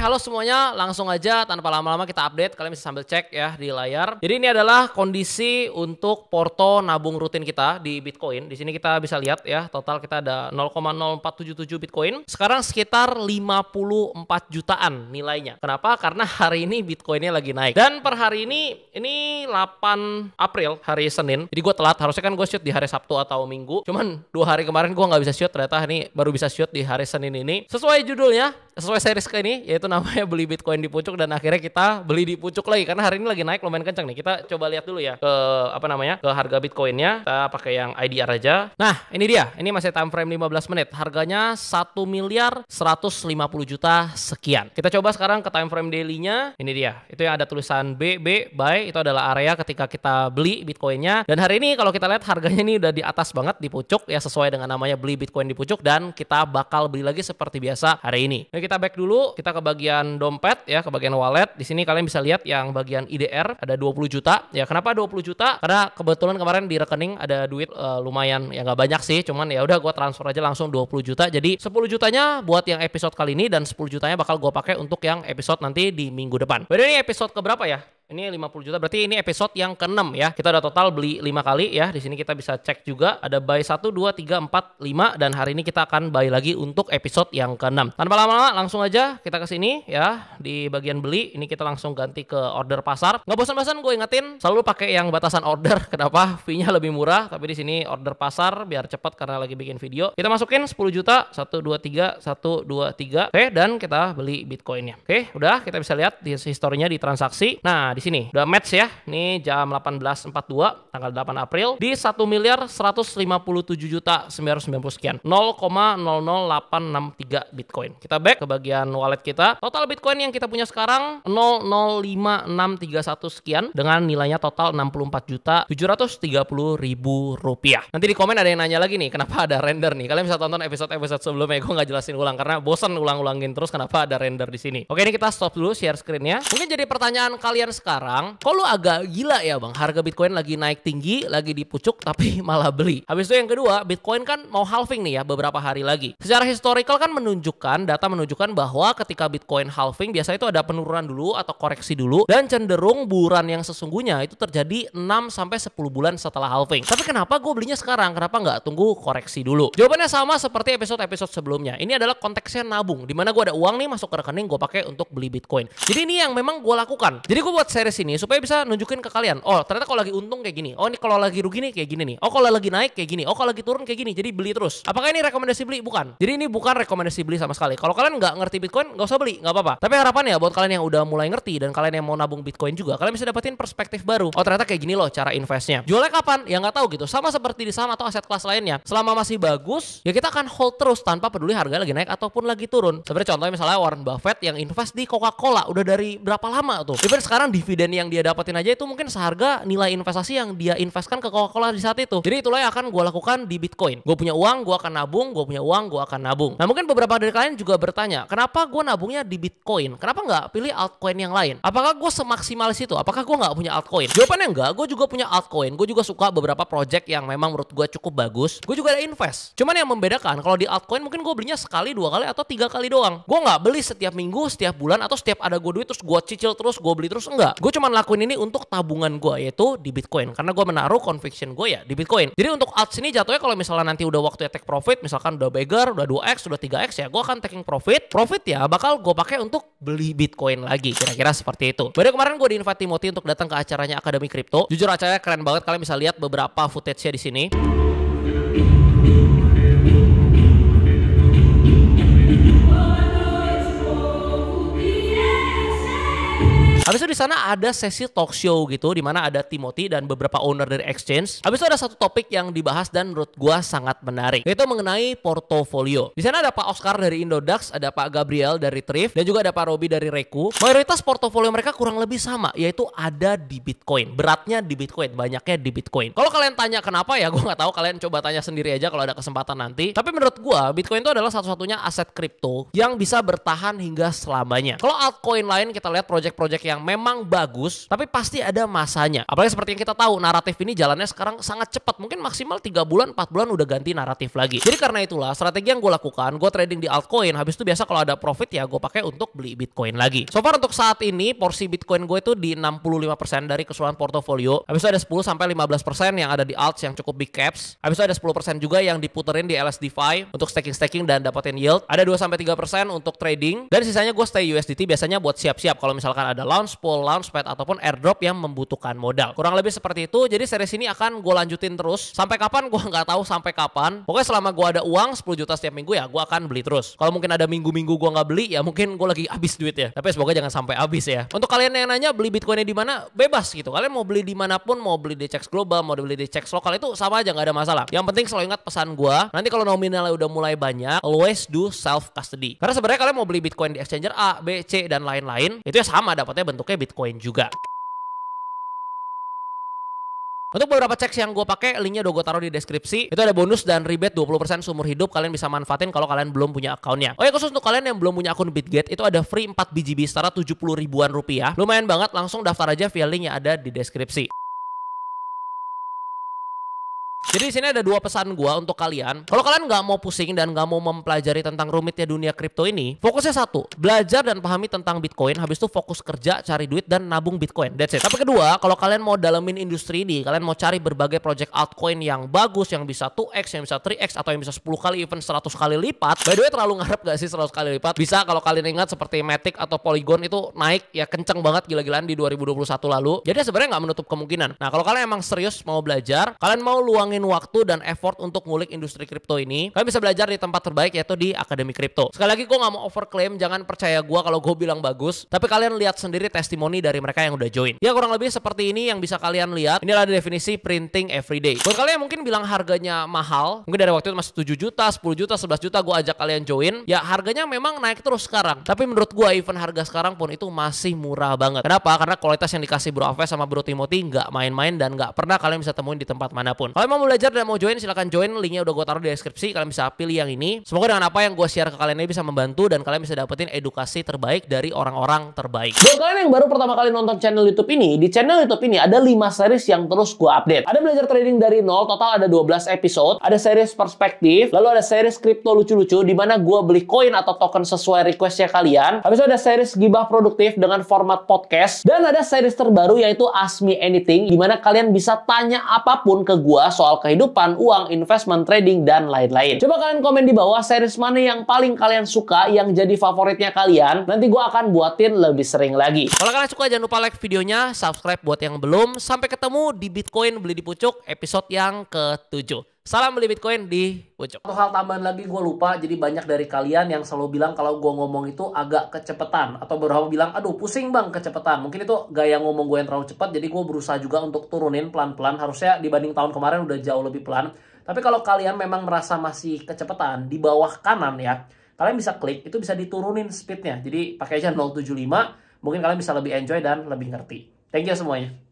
halo semuanya, langsung aja tanpa lama-lama kita update. Kalian bisa sambil cek ya di layar. Jadi ini adalah kondisi untuk porto nabung rutin kita di Bitcoin. Di sini kita bisa lihat ya, total kita ada 0,0477 Bitcoin. Sekarang sekitar 54 jutaan nilainya. Kenapa? Karena hari ini Bitcoinnya lagi naik. Dan per hari ini 8 April, hari Senin. Jadi gue telat, harusnya kan gue shoot di hari Sabtu atau Minggu. Cuman 2 hari kemarin gue nggak bisa shoot, ternyata ini baru bisa shoot di hari Senin ini. Sesuai judulnya, sesuai series ke ini, yaitu namanya beli Bitcoin di pucuk, dan akhirnya kita beli di pucuk lagi karena hari ini lagi naik lumayan kencang nih. Kita coba lihat dulu ya ke ke harga Bitcoinnya. Kita pakai yang IDR aja. Nah, ini dia. Ini masih time frame 15 menit. Harganya 1.150 juta sekian. Kita coba sekarang ke time frame daily-nya. Ini dia. Itu yang ada tulisan buy, itu adalah area ketika kita beli Bitcoinnya. Dan hari ini kalau kita lihat harganya ini udah di atas banget di pucuk ya, sesuai dengan namanya beli Bitcoin di pucuk, dan kita bakal beli lagi seperti biasa hari ini. Nah, kita back dulu, kita ke bagian dompet ya, ke bagian wallet. Di sini kalian bisa lihat yang bagian IDR ada 20 juta. Ya, kenapa 20 juta? Karena kebetulan kemarin di rekening ada duit lumayan, ya nggak banyak sih, cuman ya udah gue transfer aja langsung 20 juta. Jadi 10 jutanya buat yang episode kali ini, dan 10 jutanya bakal gue pakai untuk yang episode nanti di minggu depan. Berarti ini episode keberapa ya? Ini 50 juta, berarti ini episode yang ke-6 ya. Kita udah total beli 5 kali ya. Di sini kita bisa cek juga ada buy 1, 2, 3, 4, 5, dan hari ini kita akan buy lagi untuk episode yang ke-6. Tanpa lama-lama langsung aja kita ke sini ya. Di bagian beli ini kita langsung ganti ke order pasar. Nggak bosan-bosan gue ingetin selalu pakai yang batasan order. Kenapa? Fee-nya lebih murah, tapi di sini order pasar biar cepat karena lagi bikin video. Kita masukin 10 juta, 1, 2, 3, 1, 2, 3. Oke, dan kita beli Bitcoinnya. Oke, udah kita bisa lihat di historinya di transaksi. Nah, di sini udah match ya. Ini jam 18.42 tanggal 8 April di 1.157.990 sekian. 0,00863 Bitcoin. Kita back ke bagian wallet kita. Total Bitcoin yang kita punya sekarang 0,05631 sekian dengan nilainya total 64.730.000 rupiah. Nanti di komen ada yang nanya lagi nih, kenapa ada render nih? Kalian bisa tonton episode-episode sebelumnya, gue nggak jelasin ulang karena bosan ulang-ulangin terus kenapa ada render di sini. Oke, ini kita stop dulu share screen-nya. Mungkin jadi pertanyaan kalian sekarang, kok lu agak gila ya bang, harga Bitcoin lagi naik tinggi, lagi di pucuk tapi malah beli. Habis itu yang kedua, Bitcoin kan mau halving nih ya beberapa hari lagi. Secara historical kan data menunjukkan bahwa ketika Bitcoin halving biasanya itu ada penurunan dulu atau koreksi dulu, dan cenderung buruan yang sesungguhnya itu terjadi 6-10 bulan setelah halving. Tapi kenapa gue belinya sekarang? Kenapa nggak tunggu koreksi dulu? Jawabannya sama seperti episode-episode sebelumnya. Ini adalah konteksnya nabung, dimana gue ada uang nih masuk ke rekening, gue pakai untuk beli Bitcoin. Jadi ini yang memang gue lakukan. Jadi gue buat series ini supaya bisa nunjukin ke kalian, oh ternyata kalau lagi untung kayak gini, oh ini kalau lagi rugi nih kayak gini nih, oh kalau lagi naik kayak gini, oh kalau lagi turun kayak gini, jadi beli terus. Apakah ini rekomendasi beli? Bukan. Jadi ini bukan rekomendasi beli sama sekali. Kalau kalian nggak ngerti Bitcoin, nggak usah beli, nggak apa-apa. Tapi harapan ya buat kalian yang udah mulai ngerti dan kalian yang mau nabung Bitcoin juga, kalian bisa dapetin perspektif baru. Oh ternyata kayak gini loh cara investnya. Jualnya kapan? Ya nggak tahu gitu. Sama seperti di saham atau aset kelas lainnya. Selama masih bagus, ya kita akan hold terus tanpa peduli harga lagi naik ataupun lagi turun. Seperti contohnya misalnya Warren Buffett yang invest di Coca-Cola udah dari berapa lama tuh. Even sekarang dividen yang dia dapetin aja itu mungkin seharga nilai investasi yang dia investkan ke Coca-Cola di saat itu. Jadi itulah yang akan gue lakukan di Bitcoin. Gue punya uang, gue akan nabung. Gue punya uang, gue akan nabung. Nah mungkin beberapa dari kalian juga bertanya, kenapa gue nabungnya di Bitcoin? Kenapa nggak pilih altcoin yang lain? Apakah gue semaksimalis itu? Apakah gue nggak punya altcoin? Jawabannya enggak. Gue juga punya altcoin. Gue juga suka beberapa project yang memang menurut gue cukup bagus. Gue juga ada invest. Cuman yang membedakan, kalau di altcoin mungkin gue belinya sekali, 2 kali, atau 3 kali doang. Gue nggak beli setiap minggu, setiap bulan, atau setiap ada gue duit terus gue cicil terus, gue beli terus. Enggak. Gue cuma lakuin ini untuk tabungan gue, yaitu di Bitcoin, karena gue menaruh conviction gue ya di Bitcoin. Jadi untuk alts ini jatuhnya kalau misalnya nanti udah waktunya take profit, misalkan udah beggar, udah 2x, udah 3x, ya gue akan taking profit ya bakal gue pakai untuk beli Bitcoin lagi, kira-kira seperti itu. Baru kemarin gue di-invite Timothy untuk datang ke acaranya Akademi Kripto. Jujur acaranya keren banget, kalian bisa lihat beberapa footage-nya di sini. Habis itu di sana ada sesi talk show gitu, di mana ada Timothy dan beberapa owner dari exchange. Habis itu ada satu topik yang dibahas dan menurut gua sangat menarik, yaitu mengenai portofolio. Di sana ada Pak Oscar dari Indodax, ada Pak Gabriel dari Thrift, dan juga ada Pak Robi dari Reku. Mayoritas portofolio mereka kurang lebih sama, yaitu ada di Bitcoin. Beratnya di Bitcoin, banyaknya di Bitcoin. Kalau kalian tanya kenapa ya, gua nggak tahu. Kalian coba tanya sendiri aja kalau ada kesempatan nanti. Tapi menurut gua, Bitcoin itu adalah satu-satunya aset kripto yang bisa bertahan hingga selamanya. Kalau altcoin lain kita lihat project-project yang yang memang bagus, tapi pasti ada masanya. Apalagi seperti yang kita tahu, naratif ini jalannya sekarang sangat cepat. Mungkin maksimal 3 bulan, 4 bulan udah ganti naratif lagi. Jadi karena itulah strategi yang gue lakukan, gue trading di altcoin, habis itu biasa kalau ada profit ya gue pakai untuk beli Bitcoin lagi. So far untuk saat ini porsi Bitcoin gue itu di 65% dari keseluruhan portofolio. Habis itu ada 10-15% yang ada di alts yang cukup big caps. Habis itu ada 10% juga yang diputerin di LSDFi untuk staking dan dapetin yield. Ada 2-3% untuk trading, dan sisanya gue stay USDT biasanya buat siap-siap kalau misalkan ada launch pool, launchpad ataupun airdrop yang membutuhkan modal. Kurang lebih seperti itu. Jadi series ini akan gue lanjutin terus sampai kapan gue nggak tahu, sampai kapan. Pokoknya selama gue ada uang 10 juta setiap minggu ya gue akan beli terus. Kalau mungkin ada minggu-minggu gue nggak beli ya mungkin gue lagi habis duit ya. Tapi semoga jangan sampai habis ya. Untuk kalian yang nanya beli Bitcoinnya di mana, bebas gitu. Kalian mau beli dimanapun, mau beli di CX Global, mau beli di CX lokal, itu sama aja, nggak ada masalah. Yang penting selalu ingat pesan gue. Nanti kalau nominalnya udah mulai banyak, always do self custody. Karena sebenarnya kalian mau beli Bitcoin di exchanger A, B, C dan lain-lain, itu ya sama, dapatnya bentuknya Bitcoin juga. Untuk beberapa checks yang gue pakai, linknya udah gue taruh di deskripsi. Itu ada bonus dan rebate 20% seumur hidup. Kalian bisa manfaatin kalau kalian belum punya akunnya. Oh ya, khusus untuk kalian yang belum punya akun Bitget, itu ada free 4 BGB setara 70 ribuan rupiah. Lumayan banget, langsung daftar aja via link yang ada di deskripsi. Jadi di sini ada 2 pesan gua untuk kalian. Kalau kalian nggak mau pusing dan nggak mau mempelajari tentang rumitnya dunia kripto ini, fokusnya satu, belajar dan pahami tentang Bitcoin. Habis itu fokus kerja, cari duit dan nabung Bitcoin. That's it. Tapi kedua, kalau kalian mau dalamin industri ini, kalian mau cari berbagai project altcoin yang bagus, yang bisa 2x, yang bisa 3x, atau yang bisa 10 kali, even 100 kali lipat. By the way, terlalu ngarep gak sih 100 kali lipat? Bisa kalau kalian ingat seperti Matic atau Polygon itu naik ya kenceng banget gila-gilaan di 2021 lalu. Jadi sebenarnya nggak menutup kemungkinan. Nah, kalau kalian emang serius mau belajar, kalian mau luangin waktu dan effort untuk ngulik industri kripto ini, kalian bisa belajar di tempat terbaik, yaitu di Akademi Kripto. Sekali lagi gue nggak mau overclaim, jangan percaya gue kalau gue bilang bagus, tapi kalian lihat sendiri testimoni dari mereka yang udah join. Ya kurang lebih seperti ini yang bisa kalian lihat. Inilah definisi printing everyday. Buat kalian yang mungkin bilang harganya mahal, mungkin dari waktu itu masih 7 juta, 10 juta, 11 juta, gue ajak kalian join. Ya harganya memang naik terus sekarang, tapi menurut gue even harga sekarang pun itu masih murah banget. Kenapa? Karena kualitas yang dikasih Bro Aves sama Bro Timothy nggak main-main dan nggak pernah kalian bisa temuin di tempat manapun. Kalau mau belajar dan mau join, silahkan join, linknya udah gue taruh di deskripsi. Kalian bisa pilih yang ini. Semoga dengan apa yang gue share ke kalian ini bisa membantu dan kalian bisa dapetin edukasi terbaik dari orang-orang terbaik. Buat kalian yang baru pertama kali nonton channel YouTube ini, di channel YouTube ini ada 5 series yang terus gue update. Ada belajar trading dari nol, total ada 12 episode. Ada series perspektif, lalu ada series kripto lucu-lucu di mana gue beli koin atau token sesuai requestnya kalian. Habis itu ada series gibah produktif dengan format podcast, dan ada series terbaru yaitu Ask Me Anything, di mana kalian bisa tanya apapun ke gue soal kehidupan, uang, investment, trading, dan lain-lain. Coba kalian komen di bawah series mana yang paling kalian suka, yang jadi favoritnya kalian. Nanti gue akan buatin lebih sering lagi. Kalau kalian suka jangan lupa like videonya, subscribe buat yang belum. Sampai ketemu di Bitcoin Beli di Pucuk episode yang ke-7. Salam beli Bitcoin di Pucuk. Satu hal tambahan lagi gue lupa, jadi banyak dari kalian yang selalu bilang kalau gue ngomong itu agak kecepetan, atau beberapa bilang, aduh pusing bang kecepetan. Mungkin itu gaya ngomong gue yang terlalu cepat, jadi gue berusaha juga untuk turunin pelan-pelan. Harusnya dibanding tahun kemarin udah jauh lebih pelan. Tapi kalau kalian memang merasa masih kecepetan, di bawah kanan ya, kalian bisa klik, itu bisa diturunin speednya. Jadi pakai aja 075, mungkin kalian bisa lebih enjoy dan lebih ngerti. Thank you semuanya.